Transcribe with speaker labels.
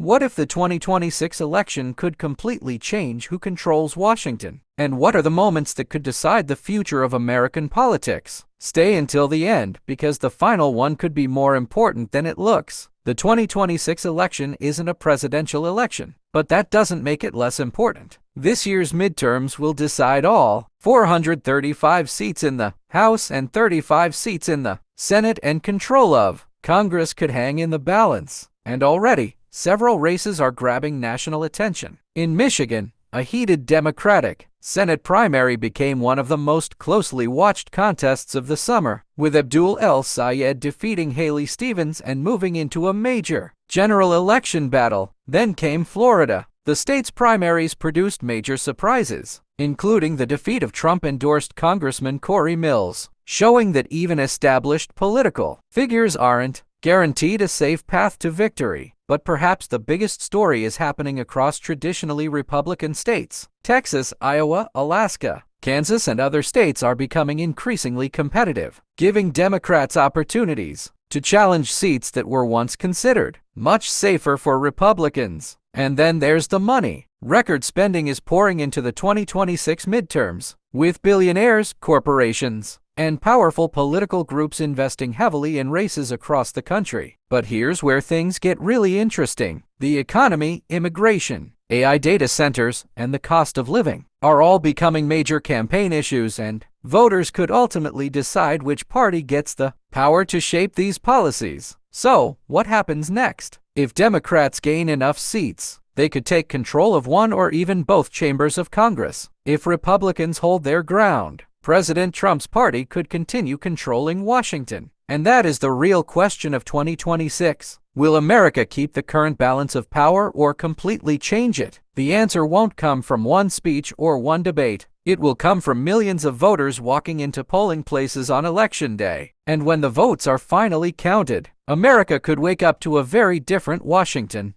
Speaker 1: What if the 2026 election could completely change who controls Washington? And what are the moments that could decide the future of American politics? Stay until the end, because the final one could be more important than it looks. The 2026 election isn't a presidential election, but that doesn't make it less important. This year's midterms will decide all. 435 seats in the House and 35 seats in the Senate, and control of Congress could hang in the balance. And already, several races are grabbing national attention. In Michigan, a heated Democratic Senate primary became one of the most closely watched contests of the summer, with Abdul El-Sayed defeating Haley Stevens and moving into a major general election battle. Then came Florida. The state's primaries produced major surprises, including the defeat of Trump-endorsed Congressman Corey Mills, showing that even established political figures aren't guaranteed a safe path to victory. But perhaps the biggest story is happening across traditionally Republican states. Texas, Iowa, Alaska, Kansas, and other states are becoming increasingly competitive, giving Democrats opportunities to challenge seats that were once considered much safer for Republicans. And then there's the money. Record spending is pouring into the 2026 midterms, with billionaires, corporations, and powerful political groups investing heavily in races across the country. But here's where things get really interesting. The economy, immigration, AI data centers, and the cost of living are all becoming major campaign issues, and voters could ultimately decide which party gets the power to shape these policies. So, what happens next? If Democrats gain enough seats, they could take control of one or even both chambers of Congress. If Republicans hold their ground, President Trump's party could continue controlling Washington. And that is the real question of 2026. Will America keep the current balance of power or completely change it? The answer won't come from one speech or one debate. It will come from millions of voters walking into polling places on Election Day. And when the votes are finally counted, America could wake up to a very different Washington.